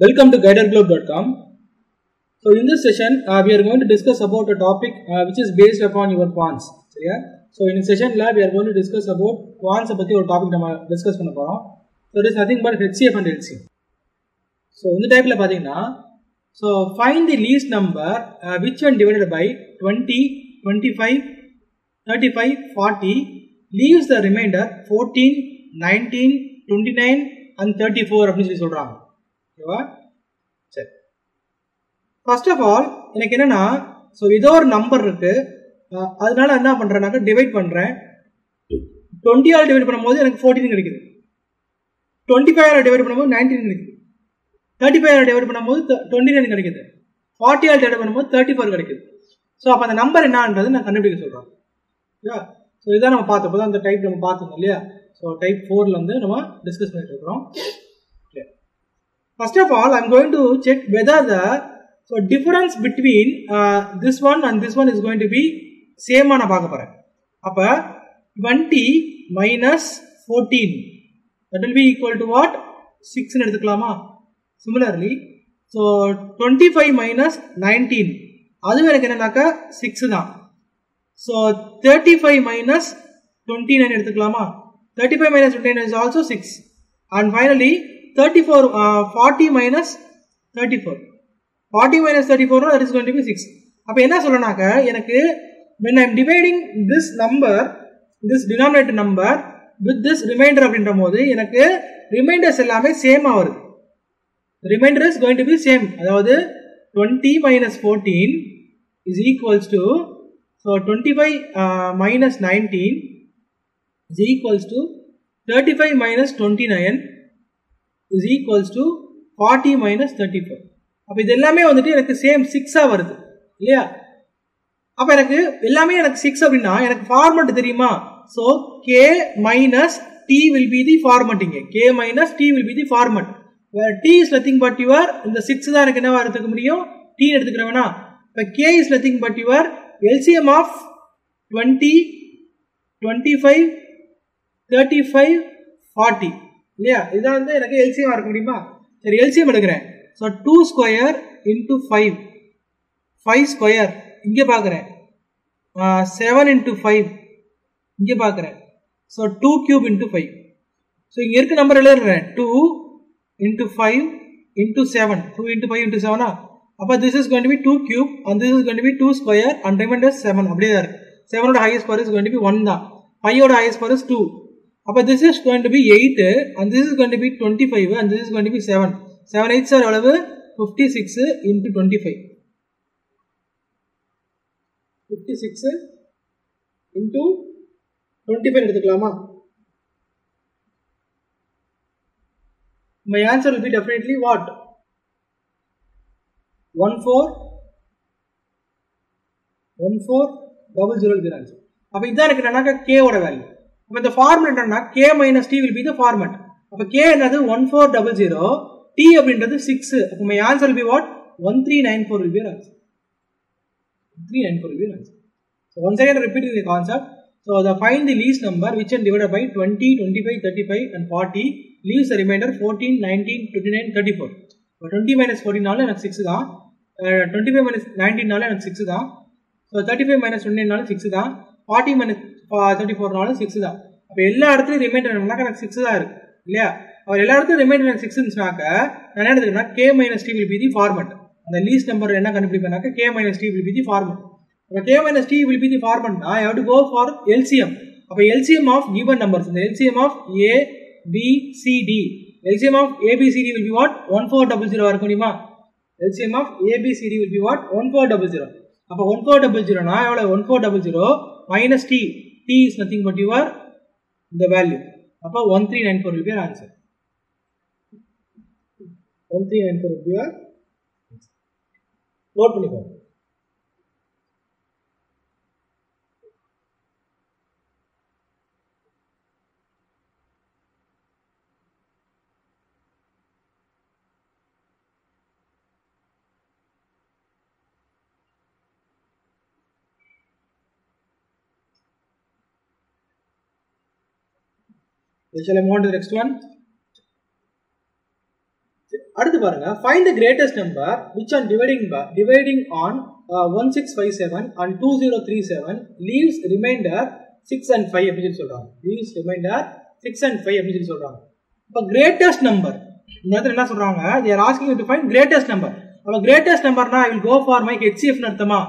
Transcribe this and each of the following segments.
Welcome to guiderglobe.com. So in this session, we are going to discuss about a topic which is based upon your quants. So in this session, we are going to discuss about quants topic discuss so it is nothing but HCF and LCM. So in the type so find the least number which when divided by 20, 25, 35, 40 leaves the remainder 14, 19, 29 and 34 அப்படின்னு சொல்றாங்க. ஓகேவா? சரி. First of all எனக்கு என்னன்னா so ஏதோ ஒரு number இருக்கு. அதனால என்ன பண்றேனாக்க டிவைட் பண்றேன். 20 ஆல் டிவைட் பண்ணும்போது எனக்கு 14 கிடைக்குது. 25 ஆல் டிவைட் பண்ணும்போது 19 கிடைக்குது. 35 ஆல் டிவைட் பண்ணும்போது 29 கிடைக்குது. 40 ஆல் டிவைட் பண்ணும்போது 34 கிடைக்குது. சோ அப்ப அந்த நம்பர் என்னன்றது நான் கண்டுபிடிக்க சொல்றேன். ஓகேவா? சோ இத நம்ம பார்த்தப்போ அந்த டைப் நம்ம பார்த்தோம் இல்லையா? So type 4 ல வந்து நம்ம டிஸ்கஸ் பண்ணிட்டு இருக்கோம். Okay. First of all, I am going to check whether the difference between this one and this one is going to be same ஆன பார்க்க போறேன். அப்ப 20 minus 14 that will be equal to what? 6 ன்னு எடுத்துக்கலாமா? Similarly, so 25 minus 19 அது எனக்கு என்னன்னாக்க 6 தான். So 35 minus 29 எடுத்துக்கலாமா? 35 minus 29 is also 6. And finally, 40 minus 34. 40 minus 34, that is going to be 6. அப்ப என்ன சொல்லனாக்க எனக்கு when I am dividing this number, this denominator number with this remainder அப்படின்றபோது எனக்கு ரிமைண்டர்ஸ் எல்லாமே சேமா வருது. Remainder is going to be same. அதாவது 20 minus 14 is equals to 25 minus 19 is equals to 35 minus 29 is equals to 40 minus 34. அப்ப இது எல்லாமே வந்துட்டு எனக்கு சேம் 6 ஆ வருது இல்லையா? அப்ப எனக்கு எல்லாமே எனக்கு 6 அப்படினா எனக்கு ஃபார்மட் தெரியுமா? So k minus t will be the formatting. K minus t will be the format. Where t is nothing but your இந்த 6 தான் எனக்கு என்னவா எடுத்துக்க முடியும்? t எடுத்துக்கறேனா? இப்ப k is nothing but your LCM of 20, 25, 35, 40 இல்லையா? இதான் வந்து எனக்கு LCM ஆ இருக்க முடியுமா? சரி LCM எடுக்கிறேன். So 2 square into 5 5 square இங்க பார்க்கறேன். 7 into 5 இங்க பார்க்கறேன். So 2 cube into 5. So இங்க இருக்க நம்பர் எழுதுறேன். 2 into 5 into 7. 2 into 5 into 7 அப்ப this is going to be 2 cube and this is going to be 2 square and remainder 7 அப்படியே தான் இருக்கு. 7 ஓட highest power is going to be 1 தான். 5 ஓட highest power is 2. அப்ப this is going to be 8 and this is going to be 25 and this is going to be 7. 7 8s are எவ்வளவு? 56 into 25. 56 into 25 எடுத்துக்கலாமா? My answer will be definitely what? 1400 will be the answer. அப்ப இதான் எனக்கு என்னன்னா k ஓட value. அப்ப இந்த formula என்னன்னா k minus t will be the format. அப்ப k என்னது 1400, t அப்படின்றது 6. அப்ப my answer will be what? 1394 will be the answer. 1394 will be the answer. So once again repeating the concept. So find the least number which when divided by 20, 25, 35 and 40 leaves the remainder 14, 19, 29, 34. So 20 minus 14 நால எனக்கு 6 தான். 25 minus 19 நால எனக்கு 6 தான். So 35 minus 29 நால 6 தான். 40 minus 34 நால 6 தான். அப்ப எல்லா இடத்துலயும் ரிமைண்டர் என்னன்னா எனக்கு 6 தான் இருக்கு இல்லையா? அப்ப எல்லா இடத்துலயும் ரிமைண்டர் எனக்கு 6 இருந்துச்சுனாக்க நான் என்ன எடுத்துக்கறேன்னா k minus t will be the format. அந்த லீஸ்ட் நம்பர் என்ன கண்டுபிடிப்பேனாக்க k minus t will be the format. அப்ப k minus t will be the format I have to go for LCM. அப்ப LCM of given numbers, the LCM of a b c d, LCM of a b c d will be what? 1400 வர முடியுமா? LCM of a b c d will be what? 1400. அப்ப 1400 னா எவ்வளவு? 1400 minus t. t is nothing but your the value. அப்ப 1394 will be our answer. 1394 will be our answer. Note பண்ணிக்கோங்க. Shall I move on to the next one? அடுத்து பாருங்க, find the greatest number which on dividing on 1657 and 2037 leaves remainder 6 and 5 அப்படின்னு சொல்றாங்க. leaves remainder 6 and 5 அப்படின்னு சொல்றாங்க. இப்போ greatest number இந்த இடத்துல என்ன சொல்றாங்க, they are asking you to find greatest number. அப்ப greatest number னா I will go for my HCF னு அர்த்தமா?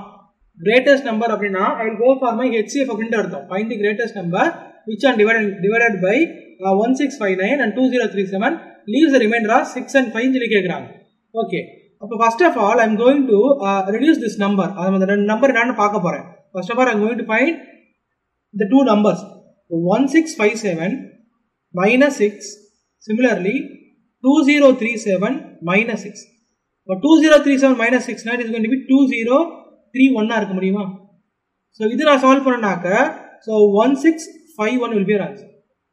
greatest number அப்படினா I will go for my HCF அப்படின்ற அர்த்தம். find the greatest number which on divided by 1659 and 2037 leaves the remainder of 6 and 5 சொல்லி கேக்குறாங்க. Okay, அப்ப first of all I am going to reduce this number. அந்த ரெண்டு number என்னன்னு பார்க்க போறேன். first of all I am going to find the two numbers 1657 minus 6, similarly 2037 minus 6. But 2037 minus 6 now it is going to be 2031 ஆ இருக்க முடியுமா? so இது நான் solve பண்ணனாக்க so 1651 will be your answer.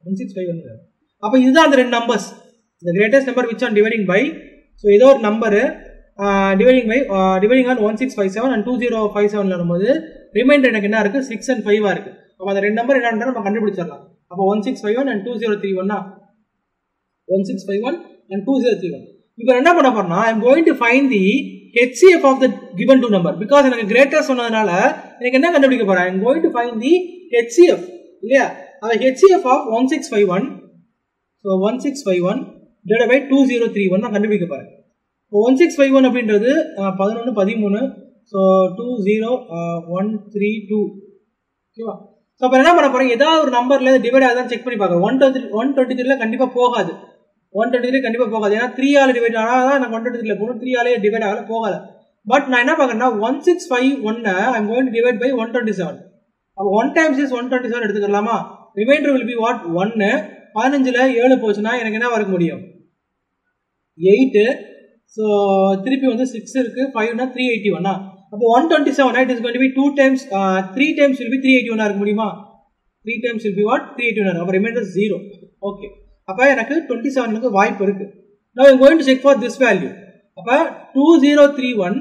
1651. அப்ப இதுதான் அந்த ரெண்டு numbers, the greatest number which on dividing by, so ஏதோ ஒரு நம்பர் dividing on 1657 and 2057 ல வரும்போது ரிமைண்டர் எனக்கு என்ன இருக்கு 6 and 5 ஆ இருக்கு. அப்ப அந்த ரெண்டு நம்பர் என்னன்னு நம்ம கண்டுபிடிச்சிடலாம். அப்ப 1651 and 2031 1651 and 2031. இப்போ என்ன பண்ண போறேன்னா I am going to find the HCF of the given two number because எனக்கு greatest சொன்னதனால எனக்கு என்ன கண்டுபிடிக்க போறேன், I am going to find the HCF இல்லையா? அந்த HCF of 1651, so 1651 divided by 2031 நான் கண்டுபிடிக்க போறேன். 1651 அப்படின்றது 11 13, so 20132 ஓகேவா? சோ அப்ப என்ன பண்ண போறேன், ஏதாவது ஒரு நம்பர்ல டிவைட் ஆகுதான்னு செக் பண்ணி பார்க்கறேன். 123 ல கண்டிப்பா போகாது, 123 கண்டிப்பா போகாது. ஏன்னா 3 ஆல டிவைட் ஆனாதான் நான் 123 ல போறேன், 3 ஆலே டிவைட் ஆகல போகாது. பட் நான் என்ன பார்க்கறேன்னா 1651 I am going to divide by 127. அப்ப 1 times is 127 எடுத்துக்கலாமா? remainder will be what 1. 15 ல 7 போச்சுனா எனக்கு என்ன வர முடியும் 8. so திருப்பி வந்து 6 இருக்கு, 5 னா 381 ஆ. அப்ப 127 it is going to be 2 times 3 times will be 381 ஆ இருக்க முடியுமா? 3 times will be what 381. அப்ப remainder 0. ஓகே, அப்ப எனக்கு 27 க்கு வாய்ப்பு இருக்கு. now I am going to check for this value. அப்ப 2031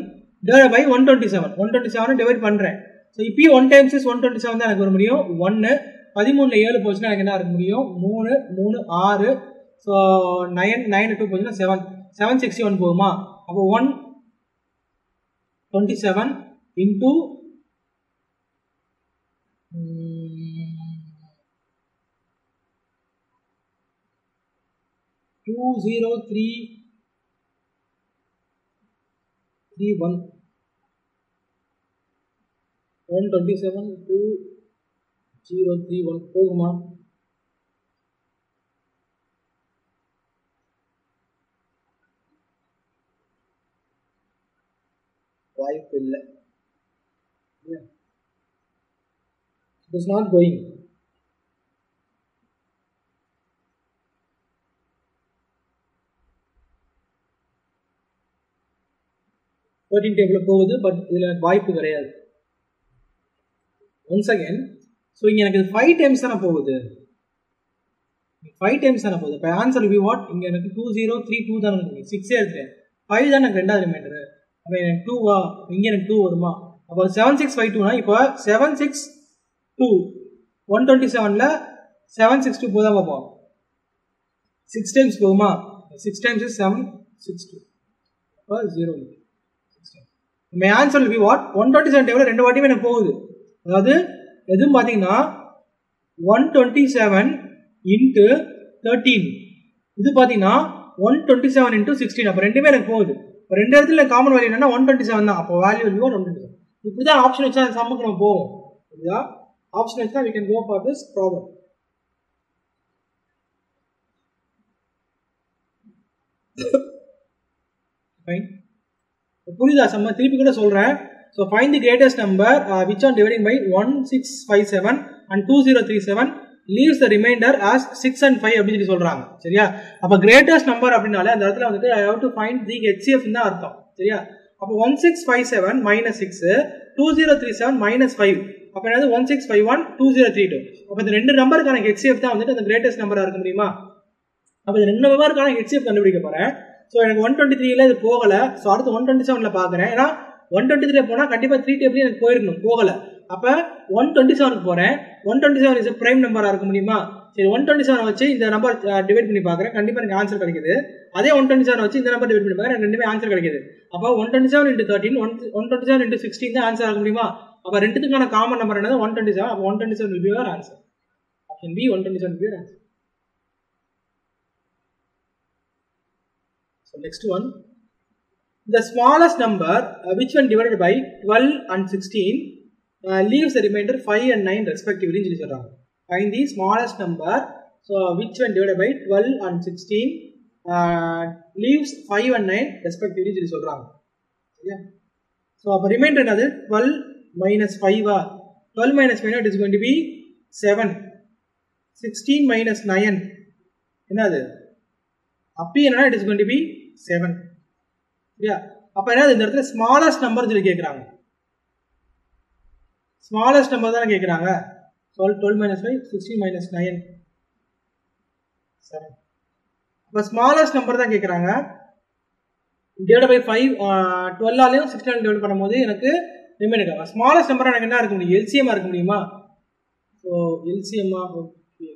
divided by 127 டிவைட் பண்றேன். so இப்போ 1 times is 127 தான் எனக்கு வர முடியும். 1 13 ல 7 போச்சுனா எனக்கு என்ன இருக்க முடியும் 3 3 6, so 9 2 போச்சுனா 761 போகுமா? அப்ப 127 into 20331 127 2031 போகுமா? வாய்ப்பு இல்லை. It is not going. Table போகுது, பட் இதுல வாய்ப்பு கிடையாது. once again, so இங்க எனக்கு 5 times தான போகுது, 5 times தான போகுது. அப்ப ஆன்சர் will be what? இங்க எனக்கு 2032 தான இருக்கு, 6 எடுத்துட்டேன், 5 தான் எனக்கு ரெண்டாவது ரிமைண்டர். அப்ப எனக்கு 2 வா, இங்க எனக்கு 2 வருமா? அப்ப 7652 னா இப்போ 762 127 ல 762 போதா பாப்போம், 6 times போகுமா? 6 times is 762, அப்ப 0. my answer will be what? 127 டேபிள்ல ரெண்டு வாட்டியும் எனக்கு போகுது. அதாவது எதுவும் பாத்தீங்கன்னா 127 into 13, இது பாத்தீங்கன்னா 127 into 16. அப்ப ரெண்டுமே எனக்கு போகுது. இப்ப ரெண்டு இடத்துல காமன் வேல்யூ என்னன்னா 127 தான். அப்ப வேல்யூ will be 127. இப்படிதான் ஆப்ஷன் வச்சா சம்முக்கு நம்ம போவோம். இதுதா ஆப்ஷன் வச்சா we can go for this problem. fine. புரியுதா சம்ம? திருப்பி கூட சொல்றேன். so find the greatest number which on dividing by 1657 and 2037 leaves the remainder as 6 and 5 அப்படி சொல்லி சொல்றாங்க. சரியா? அப்ப greatest number அப்படினாலே அந்த இடத்துல வந்துட்டு I have to find the HCF ன்னு அர்த்தம். சரியா? அப்ப 1657 minus 6, 2037 minus 5, அப்ப என்னது 1651 2032. அப்ப இந்த ரெண்டு நம்பருக்கான HCF தான் வந்துட்டு அந்த greatest நம்பரா இருக்க முடியுமா? அப்ப இந்த ரெண்டு நம்பருக்கான HCF கண்டுபிடிக்க போறேன். சோ எனக்கு 123 ல இது போகல, சோ அடுத்து 127 ல பாக்குறேன். ஏன்னா 123 ல போனா கண்டிப்பா 3 டேபிள் எனக்கு போயிருக்கணும், போகல. அப்ப 127 போறேன். 127 இஸ் பிரைம் நம்பரா இருக்க முடியுமா? சரி 127 வச்சு இந்த நம்பர் டிவைட் பண்ணி பார்க்கறேன். கண்டிப்பா எனக்கு ஆன்சர் கிடைக்குது. அதே 127 வச்சு இந்த நம்பர் டிவைட் பண்ணி பார்க்கறேன். எனக்கு ரெண்டுமே ஆன்சர் கிடைக்குது. அப்ப 127 into 13 127 into 16 தான் ஆன்சர் ஆக முடியுமா? அப்ப ரெண்டுத்துக்கான காமன் நம்பர் என்னது 127. அப்ப 127 will be your answer. Option B 127 will be your answer. So next one, the smallest number which when divided by 12 and 16 leaves the remainder 5 and 9 respectively ன்னு சொல்லி சொல்றாங்க. Find the smallest number so which when divided by 12 and 16 leaves 5 and 9 respectively ன்னு சொல்லி சொல்றாங்க. சரியா? So அப்ப reminder என்னது 12 minus 5 12 minus 5 it is going to be 7. 16 minus 9 என்னது அப்படி என்னன்னா it is going to be 7. சரியா? அப்ப என்னது இந்த இடத்துல ஸ்மாலஸ்ட் நம்பர் சொல்லி கேக்குறாங்க. ஸ்மாலஸ்ட் நம்பர் தான கேக்குறாங்க. 12 minus 5 16 minus 9 7. அப்ப ஸ்மாலஸ்ட் நம்பர் தான் கேக்குறாங்க. டிவைட் பை 5 12 ஆலயும் 16 ஆலயும் டிவைட் பண்ணும்போது எனக்கு ரிமைண்டர் கிடைக்கும். ஸ்மாலஸ்ட் நம்பர் எனக்கு என்ன இருக்க முடியும்? எல்சிஎம் இருக்க முடியுமா? So LCM okay.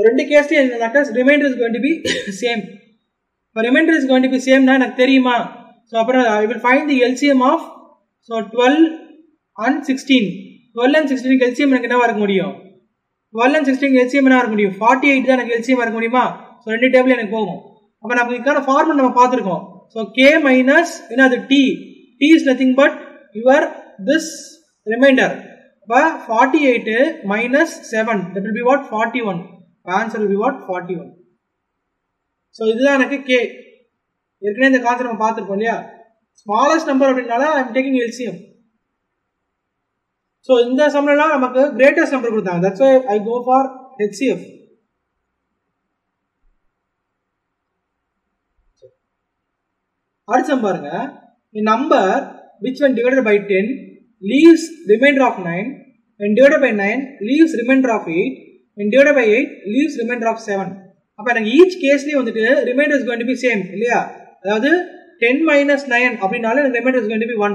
ரெண்டு கேஸ்ல என்னன்னாக்கா remainder is going to be same. இப்போ remainder is going to be சேம்னா எனக்கு தெரியுமா? ஸோ அப்புறம் I will find the LCM of 12 and 16. 12 and 16 LCM எனக்கு என்னவா இருக்க முடியும்? 12 and 16 எல்சிஎம் என்ன இருக்க முடியும்? 48 தான் எனக்கு எல்சிஎம் இருக்க முடியுமா? ஸோ ரெண்டு டேபிள் எனக்கு போகும். அப்போ நம்ம இதுக்கான ஃபார்முலா நம்ம பார்த்துருக்கோம். ஸோ கே மைனஸ் என்னது t. T is nothing but your this reminder. அப்போ 48 minus 7 that will be what? 41. Answer will be what? 41. So இதுதான் எனக்கு k. ஏற்கனவே இந்த கான்செப்ட் நம்ம பார்த்திருக்கோம் இல்லையா? ஸ்மாலஸ்ட் நம்பர் அப்படினால I am taking LCM. So இந்த சம்லலாம் நமக்கு கிரேட்டஸ்ட் நம்பர் கொடுத்தாங்க. That's why I go for HCF. அடுத்த சம் பாருங்க. A number which when divided by 10 leaves remainder of 9 when divided by 9 leaves remainder of 8 when divided by 8 leaves remainder of 7. அப்ப எனக்கு each கேஸ்லயே வந்துட்டு reminder is going to be same இல்லையா? அதாவது 10 minus 9 அப்படினால எனக்கு reminder is going to be 1.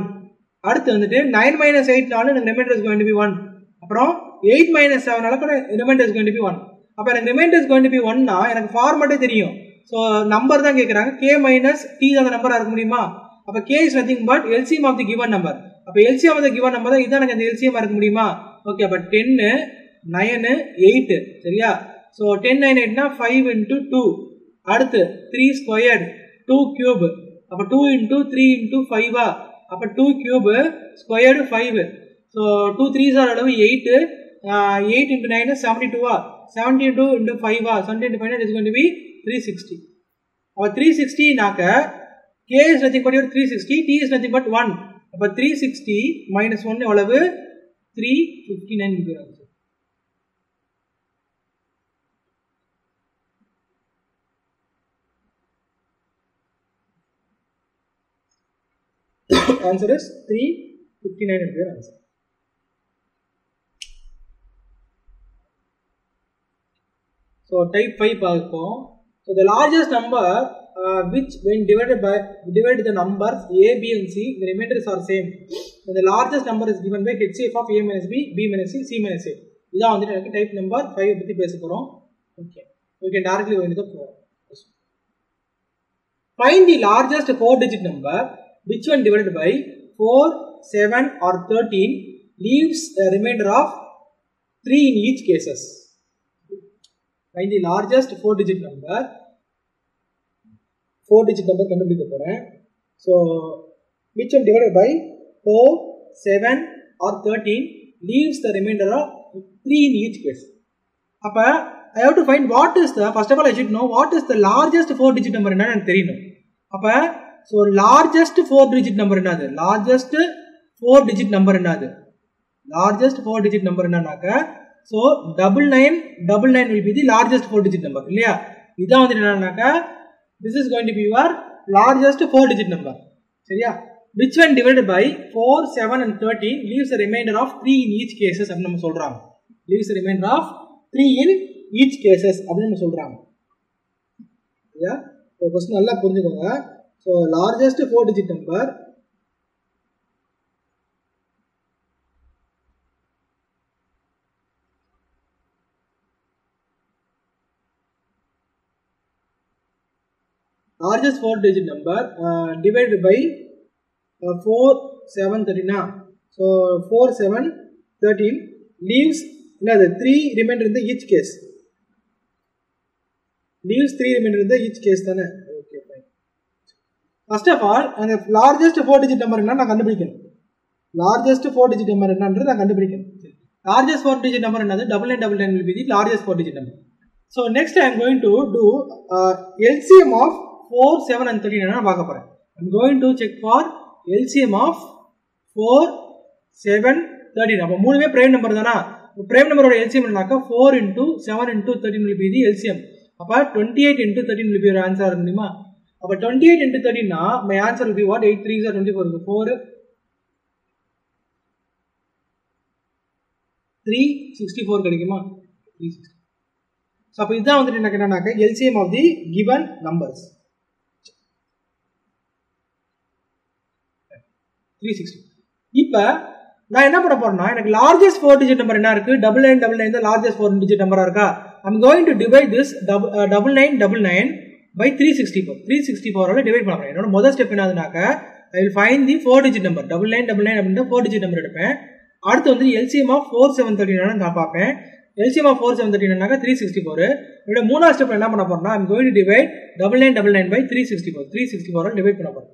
அடுத்து வந்துட்டு 9 minus 8 நால எனக்கு reminder is going to be 1. அப்புறம் 8 minus 7 நால கூட reminder is going to be 1. அப்ப எனக்கு reminder is going to be 1 னா எனக்கு ஃபார்மட்டே தெரியும். சோ நம்பர் தான் கேக்குறாங்க. k minus t தான் அந்த நம்பரா இருக்க முடியுமா? அப்ப k is nothing but LCM of the given number. அப்ப LCM of the given number தான் இதான் எனக்கு அந்த LCM இருக்க முடியுமா? ஓகே. அப்ப 10 9 8 சரியா? So 10 9 8 னா 5 into 2. அடுத்து 3 squared 2 cube. அப்ப 2 into 3 into 5 அப்ப 2 cube squared 5. So 2 3s are அளவு 8. 8 into 9 is 72 72 into 5 70 into 5 is going to be 360. அப்ப 360 நாக்க k is nothing but 360, t is nothing but 1. அப்ப 360 minus 1 எவ்வளவு? 359 இருக்கிறது. Answer is 359 is your answer. So type 5 பார்ப்போம். So the largest number which when divided the numbers a, b and c, the remainders are same. So the largest number is given by HCF of a minus b, b minus c, c minus a. இதான் வந்து எனக்கு type number 5 பத்தி பேச போறோம். Okay. We can directly go into the problem. Find the largest 4-digit number which when divided by 4, 7 or 13 leaves a remainder of 3 in each cases. Find the largest 4-digit number. 4-digit number கண்டுபிடிக்க போறேன். So which when divided by 4, 7 or 13 leaves the remainder of 3 in each case. அப்ப I have to find what is the, first of all I should know what is the largest 4-digit number என்னன்னு எனக்கு தெரியணும். அப்ப so largest 4-digit number என்னது? largest 4-digit number என்னது? largest 4-digit number என்னன்னாக்க so 9999 will be the largest 4-digit number இல்லையா? இதான் வந்து என்னன்னாக்க this is going to be your largest 4-digit number சரியா? which when divided by 4, 7 and 13 leaves a remainder of 3 in each cases அப்படி நம்ம சொல்றாங்க. leaves a remainder of 3 in each cases அப்படி நம்ம சொல்றாங்க. சரியா? ஸோ கொஸ்டின் நல்லா புரிஞ்சுக்கோங்க. So largest 4 digit number divided by 4 7 13. So 4 7 13 leaves another 3 remainder in the each case. Leaves 3 remainder in the each case. Okay, fine. First of all, the largest 4 digit number is largest 4 digit number is largest 4 digit number is double nine will be the largest 4 digit number. So next I am going to do LCM of 4 7 and 13. I am going to check for LCM of 4 7 13. அப்ப மூணுமே prime number தானா? prime number ஓட LCM என்னன்னாக்க 4 into 7 into 13 will be the LCM. அப்ப 28 into 13 will be your answer முடியுமா? அப்ப 28 into 13 னா my answer will be what? 8 3 is 24. 4 364 கிடைக்குமா? 360. So அப்ப இதான் வந்துட்டு எனக்கு என்னன்னாக்க LCM of the given numbers 360. இப்ப நான் என்ன பண்ண போறேன்னா எனக்கு largest 4 digit number என்ன இருக்கு? 9999 the largest 4 digit number இருக்கா? I'm going to divide this 9999 by 364. 364 ஆல டிவைட் பண்ண போறேன். என்னோட முதல் step என்னதுனாக்க I will find the 4 digit number. 9999 அப்படினா 4 digit number எடுப்பேன். அடுத்து வந்து LCM of 4739 நான் பார்ப்பேன். LCM of 4739 என்னங்க 364. இதோட மூணாவது ஸ்டெப் என்ன பண்ண போறேன்னா I'm going to divide 9999 by 364. 364 ஆல டிவைட் பண்ண போறேன்.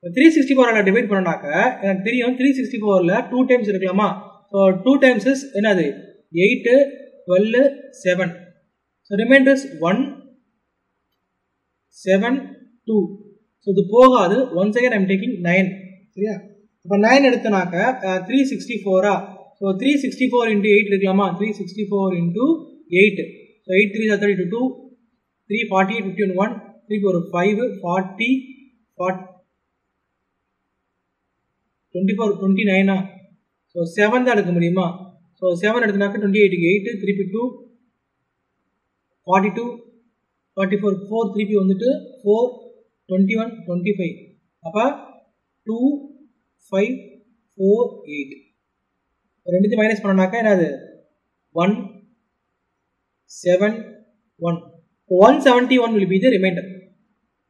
364 ஆல டிவைட் பண்ணனாக்க எனக்கு தெரியும் 364 ல 2 டைம்ஸ் இருக்கலாமா? சோ 2 டைம்ஸ் இஸ் என்னது 8 12 7. So remainder is 1 7 2. So இது போகாது. Once again I am taking 9. சரியா? அப்ப 9 எடுத்தனாக்க 364 So 364 into 8 இருக்கலாமா? 364 into 8. So 8 3 is 32 3 48 51 3 4 5 40 40 24 29 So 7 தான் எடுக்க முடியுமா? So 7 எடுத்தனாக்க 28 8 3 2 42 44 4 3 வந்துட்டு 4 21 25 அப்ப 2 5 4 8 ரெண்டுத்தையும் மைனஸ் பண்ணனாக்க என்னது 1 7 1 171 will be the remainder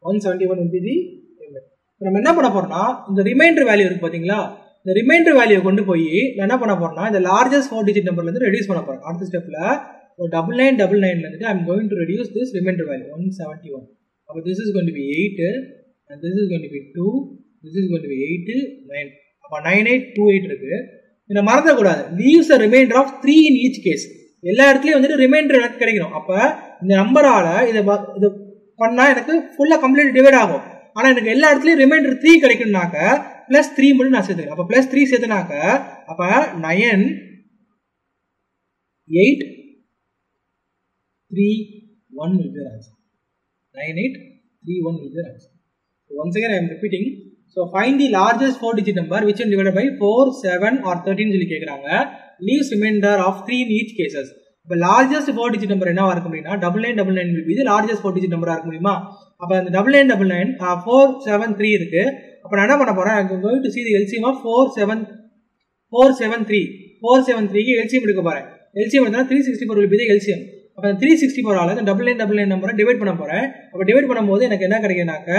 171 will be the remainder. நம்ம என்ன பண்ண போறோம்னா இந்த ரிமைண்டர் வேல்யூ இருக்கு பாத்தீங்களா? இந்த ரிமைண்டர் வேல்யூவை கொண்டு போய் நான் என்ன பண்ண போறேன்னா இந்த லார்ஜஸ்ட் 4 digit நம்பர்ல இருந்து ரெடியூஸ் பண்ண போறேன். அடுத்த ஸ்டெப்ல 9999 ல இருந்து I am going to reduce this remainder value 171. அப்ப this is going to be 8 and this is going to be 2 this is going to be 8 9. அப்ப 9828 இருக்கு. இத மறக்க கூடாது. leaves a remainder of 3 in each case. எல்லா இடத்துலயும் வந்து reminder எனக்கு கிடைக்கும். அப்ப இந்த நம்பரால இத பண்ணா எனக்கு ஃபுல்லா கம்ப்ளீட் டிவைட் ஆகும். ஆனா எனக்கு எல்லா இடத்துலயும் ரிமைண்டர் 3 கிடைக்கும்னாக்க +3 மட்டும் நான் சேர்த்துக்கிறேன். அப்ப +3 சேர்த்தனாக்க அப்ப 9 8 3 1 will be the answer. 9831 will be the answer. So once again I am repeating. So find the largest 4 digit number which is divided by 4 7 or 13 சொல்லி கேக்குறாங்க. Leaves remainder of 3 in each cases. இப்ப largest 4 digit number என்னவா இருக்கும் அப்படினா 9999 will be the largest 4 digit number ஆ இருக்கும் முடியுமா? அப்ப அந்த 9999 473 இருக்கு. அப்ப நான் என்ன பண்ண போறேன்? I am going to see the LCM of 473 க்கு LCM எடுக்க போறேன். LCM எடுத்தா 364 will be the LCM. அப்ப 364 ஆல அந்த 9999 நம்பரை டிவைட் பண்ண போறேன். அப்ப டிவைட் பண்ணும்போது எனக்கு என்ன கிடைக்கும்னாக்க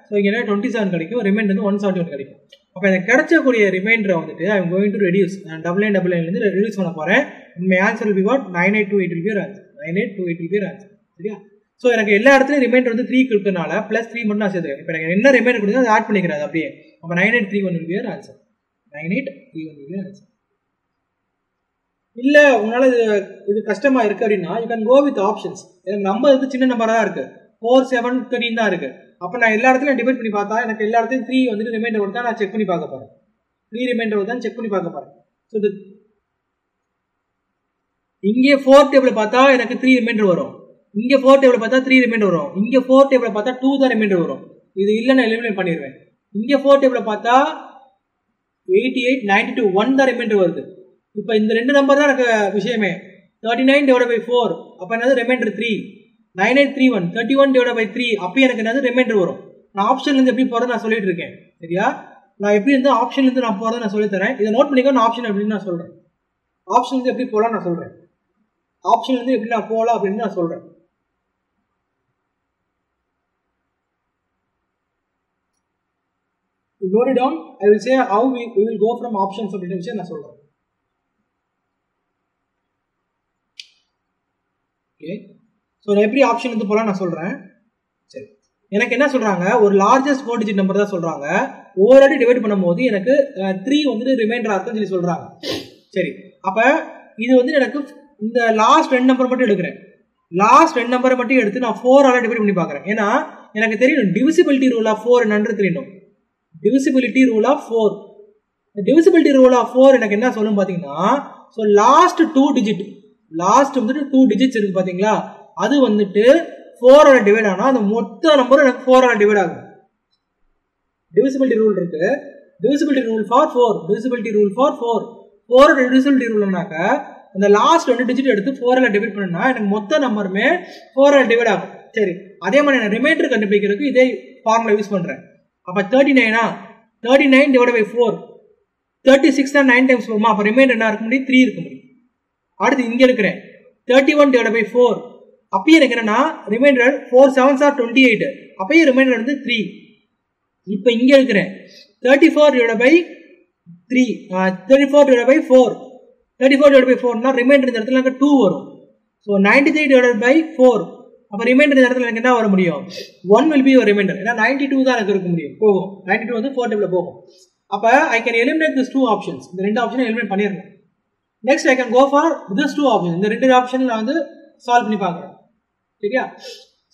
சோ இங்க என்ன 27 கிடைக்கும். ரிமைண்டர் வந்து 171 கிடைக்கும். அப்ப எனக்கு கிடைச்சக்கூடிய ரிமைண்டரை வந்துட்டு I am going to reduce. நான் 9999 ல இருந்து ரெடியூஸ் பண்ண போறேன். my answer will be what 9828 will be your answer. 9828 will be your answer. சரியா? சோ எனக்கு எல்லா இடத்துலயும் ரிமைண்டர் வந்து 3 இருக்குனால +3 மட்டும் நான் சேர்த்துக்கிறேன். இப்போ எனக்கு என்ன ரிமைண்டர் கொடுத்தா அதை ஆட் பண்ணிக்கிறேன் அப்படியே. அப்ப 9831 will be your answer. 9831 will be your answer. இல்ல உங்களால இது கஷ்டமா இருக்கு அப்படினா you can go with options. எனக்கு நம்பர் வந்து சின்ன நம்பரா தான் இருக்கு. 4 7 13 தான் இருக்கு. அப்ப நான் எல்லா இடத்துலயும் டிவைட் பண்ணி பார்த்தா எனக்கு எல்லா இடத்துலயும் 3 வந்து ரிமைண்டர் வருதா நான் செக் பண்ணி பார்க்க போறேன். 3 ரிமைண்டர் வருதா செக் பண்ணி பார்க்க போறேன். சோ இங்கே 4 டேபிள் பார்த்தா எனக்கு 3 ரிமைண்டர் வரும். இங்க 4 டேபிள் பார்த்தா 3 ரிமைண்டர் வரும். இங்க 4 டேபிள் பார்த்தா 2 தான் ரிமைண்டர் வரும். இது இல்ல நான் எலிமினேட் பண்ணிடுவேன். இங்க 4 டேபிள் பார்த்தா 88 92 1 தான் ரிமைண்டர் வருது. இப்போ இந்த ரெண்டு நம்பர் தான் எனக்கு விஷயமே. 39 / 4 அப்ப என்னது ரிமைண்டர் 3. 9831 31 divided by 3 அப்போ எனக்கு என்னது ரிமைண்டர் வரும். நான் ஆப்ஷன்லேருந்து எப்படி போகிறது நான் சொல்லிட்டு இருக்கேன் சரியா. நான் எப்படி இருந்து ஆப்ஷன்லேருந்து நான் போகிறத நான் சொல்லித்தரேன். இதை நோட் பண்ணிக்கோ. நான் ஆப்ஷன் எப்படின்னு நான் சொல்கிறேன். ஆப்ஷன்லேருந்து எப்படி போகலாம் நான் சொல்கிறேன். ஆப்ஷன்லேருந்து எப்படி நான் போகலாம் அப்படின்னு நான் சொல்கிறேன். Note it down. I will say how we will go from options அப்படின்ற விஷயம் நான் சொல்கிறேன். ஓகே, ஸோ நான் எப்படி ஆப்ஷன்லேருந்து போகலாம் நான் சொல்கிறேன். சரி, எனக்கு என்ன சொல்கிறாங்க, ஒரு லார்ஜஸ்ட் 4 டிஜிட் நம்பர் தான் சொல்கிறாங்க. ஓவராடி டிவைட் பண்ணும்போது எனக்கு 3 வந்துட்டு ரிமைண்டராக இருக்குன்னு சொல்லி சொல்கிறாங்க. சரி, அப்போ இது வந்து எனக்கு இந்த லாஸ்ட் 2 நம்பர் மட்டும் எடுக்கிறேன். லாஸ்ட் 2 நம்பரை மட்டும் எடுத்து நான் 4 டிவைட் பண்ணி பார்க்குறேன். ஏன்னா எனக்கு தெரியணும் டிவிசிபிலிட்டி ரூல் ஆஃப் 4 என்னன்றது தெரியணும். Divisibility rule of 4. Divisibility rule of 4 எனக்கு என்ன சொல்லணும் பார்த்தீங்கன்னா, ஸோ லாஸ்ட் 2 டிஜிட், லாஸ்ட் வந்துட்டு 2 டிஜிட்ஸ் இருக்கு பார்த்தீங்களா, அது வந்துட்டு 4 டிவைட் ஆனால் அந்த மொத்த நம்பரும் எனக்கு 4 டிவைட் ஆகும். டிவிசிபிலிட்டி ரூல் இருக்கு. Divisibility rule for 4, divisibility rule for 4. 4 divisibility ரூல்னாக்க அந்த லாஸ்ட் 2 டிஜிட் எடுத்து 4 டிவைட் பண்ணா எனக்கு மொத்த நம்பருமே 4 டிவைட் ஆகும். சரி, அதே மாதிரி நான் ரிமைண்டர் கண்டுபிடிக்கிறதுக்கு இதே ஃபார்முலா யூஸ் பண்றேன். அப்ப 39 டிவைட் பை 4, 36 தான் 9 டைம்ஸ் வருமா, அப்ப ரிமைண்டர் என்ன இருக்க முடியும், 3 இருக்க முடியும். அடுத்து இங்க இருக்கிறேன் 31 டிவைட் பை 4, அப்பயும் எனக்கு என்னன்னா ரிமைண்டர் 4 7s are 28, அப்பயும் ரிமைண்டர் வந்து 3. இப்ப இங்க இருக்கிறேன் 34 divide by 3, 34 divide by 4, 34 divide by 4னா ரிமைண்டர் இந்த இடத்துல எனக்கு 2 வரும். ஸோ 93 டிவைட் பை 4, அப்போ ரிமைண்டர் இந்த இடத்துல எனக்கு என்ன வர முடியும், 1 will be your remainder. ஏன்னா 92 தான் எனக்கு இருக்க முடியும், போகும் 92 வந்து 4 டேபிள் போகும். அப்போ I can eliminate this 2 options. இந்த 2 ஆப்ஷனை எலிமினேட் பண்ணிடணும். Next I can go for this 2 option. இந்த 2 ஆப்ஷன் நான் வந்து சால்வ் பண்ணி பார்க்குறேன். சரியா,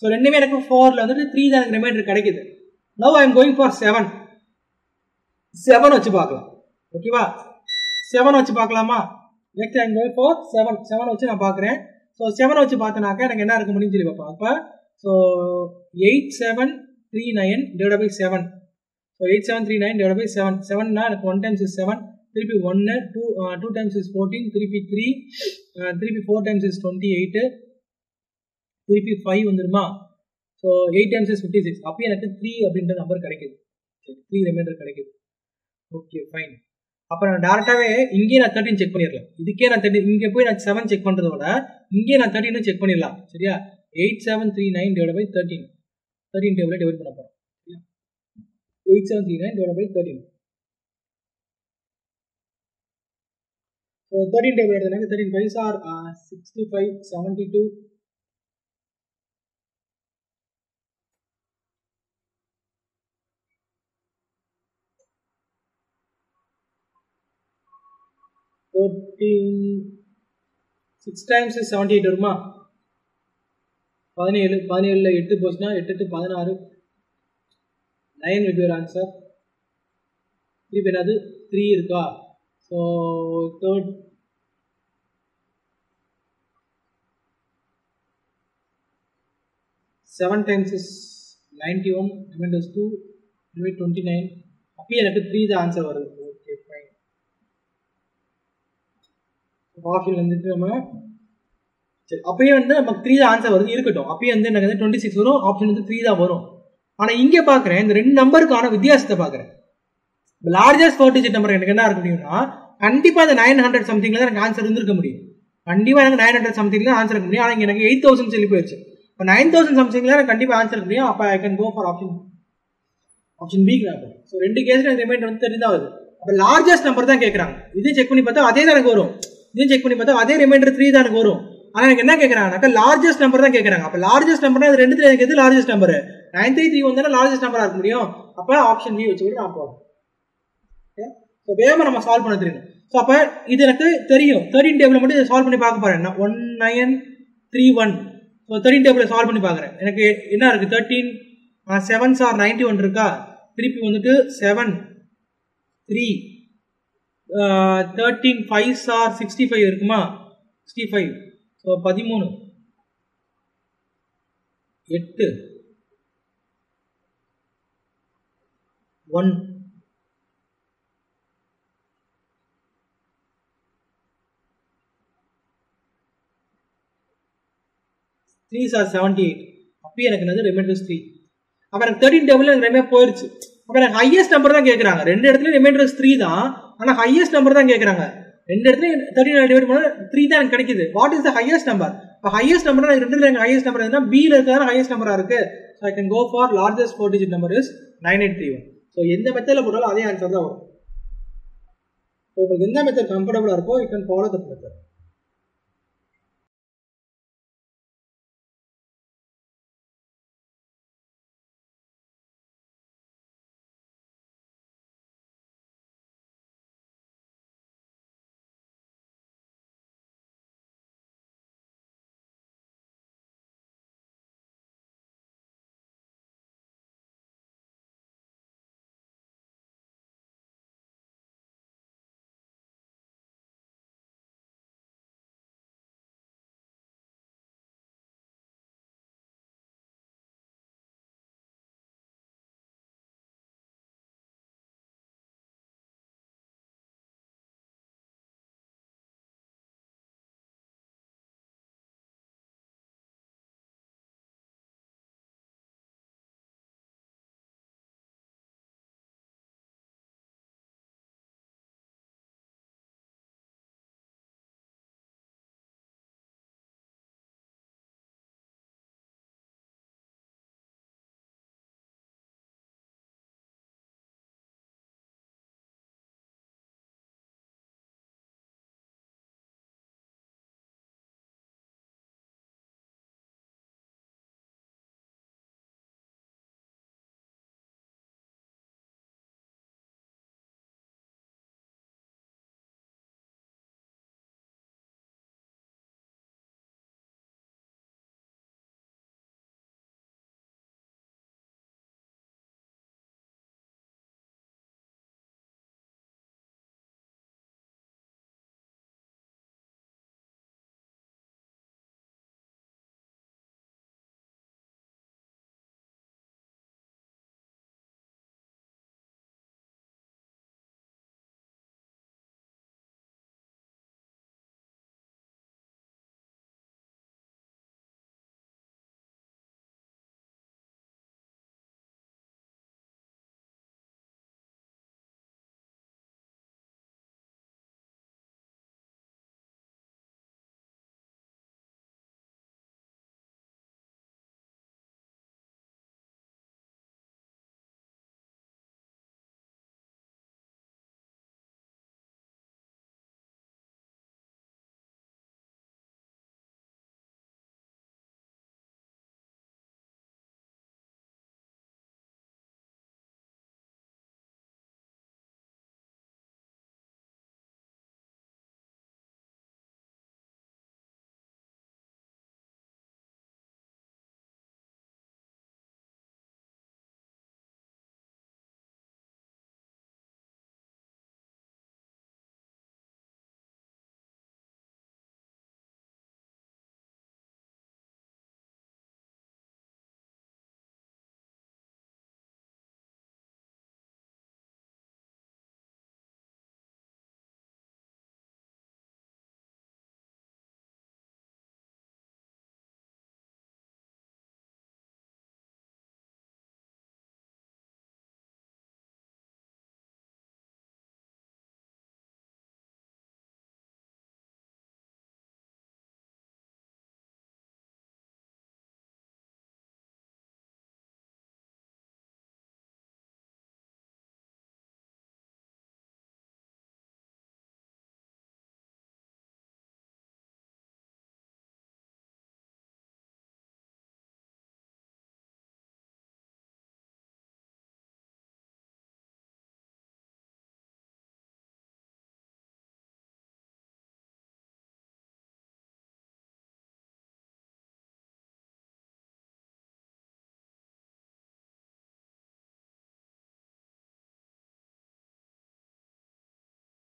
ஸோ ரெண்டுமே எனக்கு 4ல வந்துட்டு 3 தான் எனக்கு ரிமைண்டர் கிடைக்குது. Now I am going for 7 வச்சு பார்க்கலாம். ஓகேவா, 7 வச்சு பார்க்கலாமா. Next I am going for 7 வச்சு நான் பார்க்குறேன். ஸோ 7 வச்சு பார்த்தனாக்கா எனக்கு என்ன இருக்க முடியும்னு சொல்லி பார்ப்போம். அப்போ so 8739 divide by 7. So 8739 divide by 7. 7னா எனக்கு 1 டைம்ஸ் இஸ் 7, திருப்பி 1, 2 டைம்ஸ் இஸ் 14, திருப்பி 3, திருப்பி 4 டைம்ஸ் இஸ் 28, திருப்பி 5 வந்துருமா. So 8 times is 56. அப்போ எனக்கு 3 அப்படின்ற நம்பர் கிடைக்குது. 3 ரிமைண்டர் கிடைக்குது. Okay fine. அப்போ நான் டேரெக்டாகவே இங்கே நான் 13 செக் பண்ணிடலாம். இதுக்கே நான் 13, இங்கே போய் நான் 7 செக் பண்ணுறத விட இங்கே நான் 13 செக் பண்ணிடலாம். சரியா, 8739 டிவைட் பை 13, 13 டேபிளை டிவைட் பண்ண போகிறோம். 8739 டிவைட் பை 13. ஸோ 13 டேபிள் எடுத்தாங்க. 13 5s are 65, 72, 6 times is 78 வருமா. 17 8 போச்சுன்னா 8 to 16, 9 will be your answer. திருப்பி என்னது 3 இருக்கா. So third 7 times is 91, remainder is 2, 29. அப்போ எனக்கு 3 தான் ஆன்சர் வருது. Okay fine. ஆப்ஷன் வந்துட்டு நம்ம சரி, அப்பயே வந்து நமக்கு 3 தான் ஆன்சர் வருது இருக்கட்டும். அப்பயே வந்து எனக்கு வந்து 26 வரும், ஆப்ஷன் வந்து 3 தான் வரும். ஆனால் இங்கே பார்க்குறேன் இந்த 2 நம்பருக்கான வித்தியாசத்தை பார்க்குறேன். லார்ஜஸ்ட் 4 டிஜிட் நம்பர் எனக்கு என்ன இருக்க முடியும்னா கண்டிப்பாக அந்த 900 சம்திங்ல தான் எனக்கு ஆன்சர் இருந்திருக்க முடியும். கண்டிப்பாக எனக்கு 900 சம்திங்ல ஆன்சர் இருக்க முடியும். ஆனால் இங்கே எனக்கு 8000 சொல்லி போயிடுச்சு. இப்போ 9000 சம்திங்ல எனக்கு கண்டிப்பாக ஆன்சர் இருக்க முடியும். அப்போ I can go for option B. So 2 கேஸில் எனக்கு ரிமைண்டர் வந்து 30 தான் வருது. அப்போ லார்ஜஸ்ட் நம்பர் தான் கேட்குறாங்க. இதையும் செக் பண்ணி பார்த்தா அதே தான் எனக்கு வரும். இதையும் செக் பண்ணி பார்த்தா அதே ரிமைண்டர் 3 தான் எனக்கு வரும். ஆனால் எனக்கு என்ன கேட்குறாங்கனாக்கா லார்ஜஸ்ட் நம்பர் தான் கேட்குறாங்க. அப்போ லார்ஜஸ்ட் நம்பர்னா இது 2த்துல எனக்கு எது லார்ஜஸ்ட் நம்பர், 9331 வந்தாலும் லார்ஜஸ்ட் நம்பராக இருக்க முடியும். அப்போ ஆப்ஷன் பி வச்சு கூட நான் போகிறேன். ஸோ வேகமாக நம்ம சால்வ் பண்ண தெரியும். ஸோ அப்போ இது எனக்கு தெரியும். 13 டேபிள் மட்டும் இதை சால்வ் பண்ணி பார்க்க போகிறேன். 1931. ஸோ 13 டேபிளை சால்வ் பண்ணி பார்க்குறேன். எனக்கு என்ன இருக்குது, 13 7s are 91 இருக்கா. திருப்பி வந்துட்டு 7 3, 13 5s are 65 இருக்குமா, 65. So 13 8 1 3 3s are 78. அப்போ எனக்கு என்னது ரிமைண்டர் இஸ் 3. அப்போ எனக்கு 13 டேபிள் எனக்கு ரெமே போயிருச்சு. அப்போ எனக்கு ஹையஸ்ட் நம்பர் தான் கேட்குறாங்க. ரெண்டு இடத்துல ரிமைண்டர் இஸ் 3 தான், ஆனால் ஹையஸ்ட் நம்பர் தான் கேட்குறாங்க. ரெண்டு இடத்துல 13 டிவைட் பண்ணால் 3 தான் எனக்கு கிடைக்குது. What is the highest number? இப்போ ஹையஸ்ட் நம்பர் எனக்கு ரெண்டுல எனக்கு ஹையஸ்ட் நம்பர் இருந்தால் பியில் இருக்கிறதா ஹையஸ்ட் நம்பராக இருக்கு. So I can go for largest 4 digit number is 9831. So எந்த மெத்தடில் போட்டாலும் அதே ஆன்சர் தான் வரும். ஸோ உங்களுக்கு எந்த மெத்தட் கம்ஃபர்டபுளாக இருக்கோ you can follow that method.